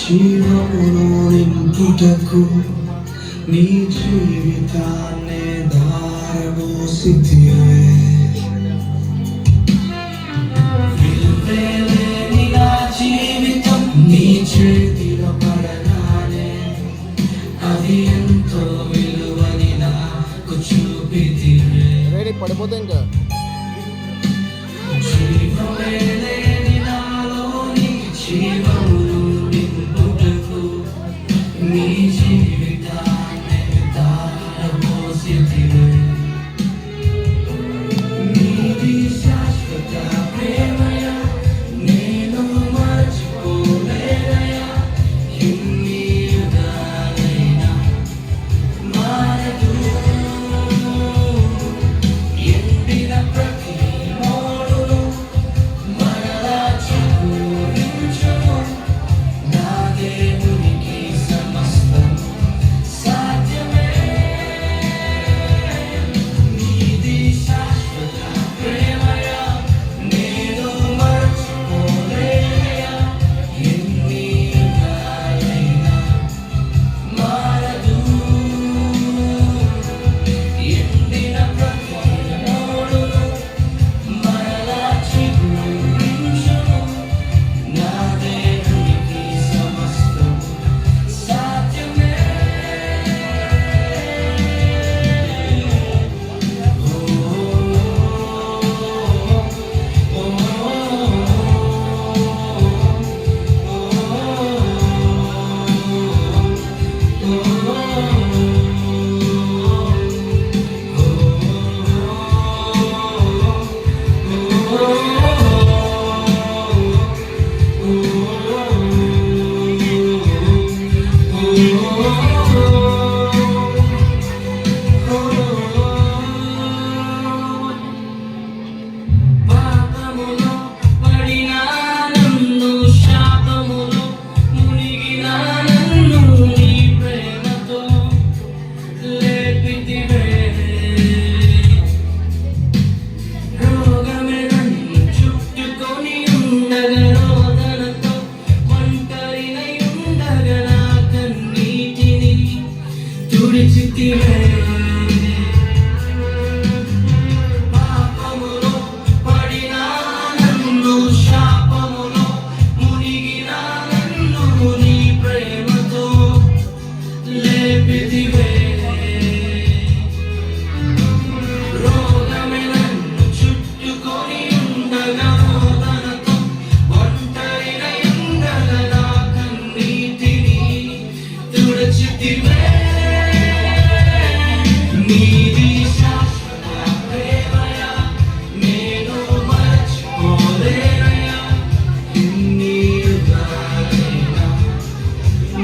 జీవమును నింపుటకు నీ జీవితాన్ని ధారపోసితివే. విలువలేని నా జీవితం నీ చేతిలో పడగానే అది ఎంతో విలువని నాకు చూపితివే. పడిపోతే ఇంకా జీవమే లేని నాలోని జీవమును నింపుటకు నీ జీవితాన్ని ధారపోసితివే. నీది శాశ్వత ప్రేమయ నేను మరచిపోలేనయా. ఎన్ని యుగాలైనా మారదు. ఎండిన ప్రతి మోడును మరలా చిగురించును. నా దేవునికి సమస్తం సాధ్యమే. నీది శాశ్వత ప్రేమయ నేను మరచిపోలేనయా. ఎన్ని యుగాలైనా మారదు. ఎండిన ప్రతి మోడును మరలా చిగురించును. నా దేవునికి సమస్తం సాధ్యమే. పాపములో పడిన నన్ను, శాపములో మునిగిన నన్ను నీ ప్రేమతో లేపితివే. రోగమే నన్ను చుట్టుకొని ఉండగా, రోదనతో ఒంటరినై ఉండగా నా కన్నీటిని తుడిచితివే. పాపములో పడిన నన్ను, శాపములో మునిగిన నన్ను నీ ప్రేమతో లేపితివే. రోగమే నన్ను చుట్టుకొని ఉండగా, రోదనతో ఒంటరినై ఉండగా నా కన్నీటిని తుడిచితివే. నీది శాశ్వత ప్రేమయ నేను మరచిపోలేనయా. ఎన్ని యుగాలైనా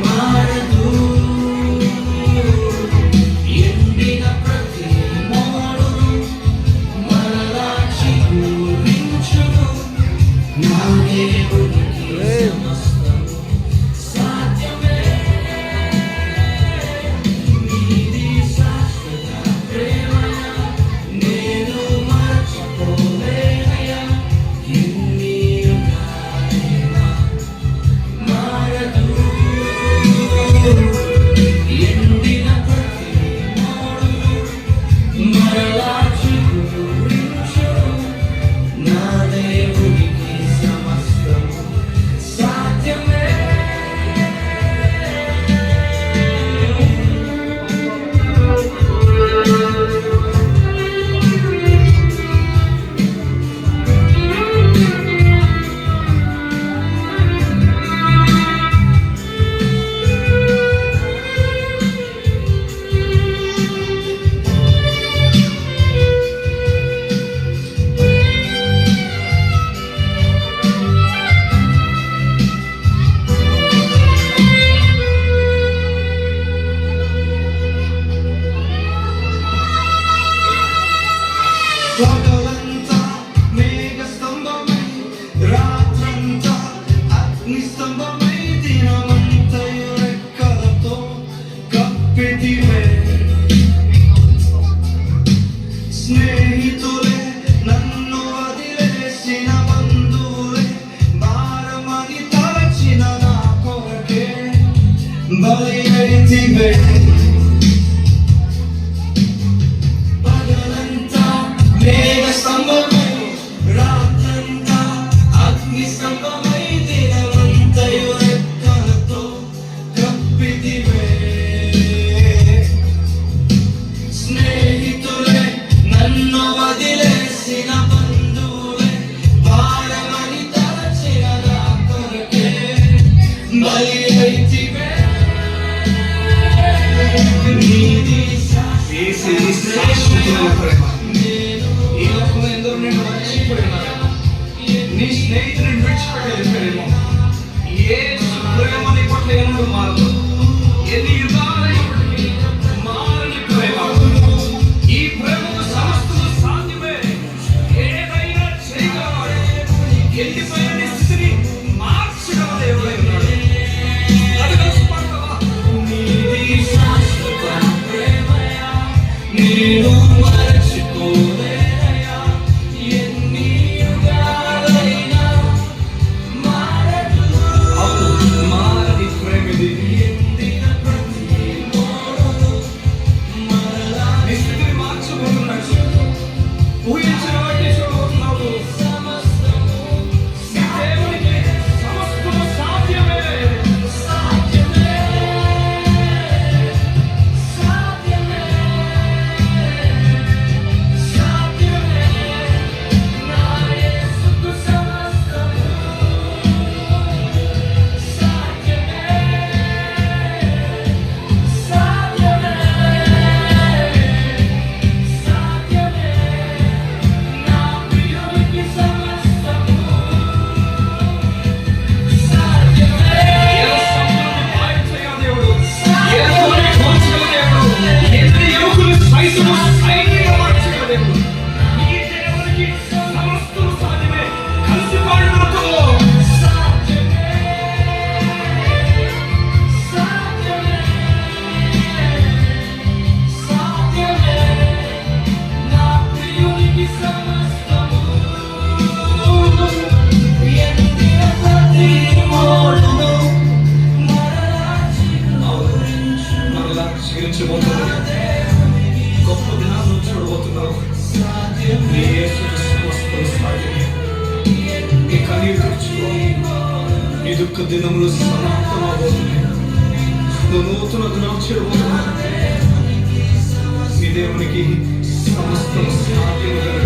మారదు. ఎండిన ప్రతి మోడును మరలా చిగురించును. నా దేవునికి సమస్తం సాధ్యమే. నీది శాశ్వత ప్రేమయ నేను మరచిపోలేనయా. ఎన్ని యుగాలైనా మారదు. ఎండిన ప్రతి మోడును మరలా చిగురించును. నా దేవునికి సమస్తం సాధ్యమే. పగలంతా మేఘస్తంభమై, రాత్రంతా అగ్నిస్తంభమై, దినమంతయు రెక్కలతో కప్పితివే. స్నేహితులే నన్ను వదిలేసిన బంధువులే భారమని తలచిన నా కొరకే నిజమైన ప్రేమ. ఈ లోకంలో ఎందరో నిన్ను మర్చిపోయినారేమో, నీ స్నేహితుడిని విడిచిపెట్టి వెళ్ళిపోయారేమో. యేసు ప్రేమ నీ పట్ల ఎన్నడూ మారదు. ఎన్ని యుగాలైనప్పటికీ మారని ప్రేమ. ఈ ప్రేమకు సమస్తము సాధ్యమే. ఏదైనా చేయగలవాడు. వెళ్ళిపోయిన నీ స్థితిని మార్చగల దేవుడై ఉన్నాడు. అది తెలుసుకుంటావా? నీది శాశ్వత ప్రేమయా, నేను మరచిపోలేనయా. ఎన్ని యుగాలైనా మారదు. అవును, మారని ప్రేమ ఇది. నీ స్థితిని మార్చబోతున్నాడు. ఊహించిన వాటిని చూడబోతున్నాడు. నీ దేవునికి సమస్తము సాధ్యమే. గొప్ప దినాలను చూడబోతున్నావు. నీ యేసుకు సమస్తము సాధ్యమే. నీ కన్నీరు తుడుచుకో. నీ దుఃఖ దినములు సమాప్తమవబోతున్నాయి. నువ్వు నూతన దినాలు చూడబోతున్నావు. నీ దేవునికి సమస్తము సాధ్యమే.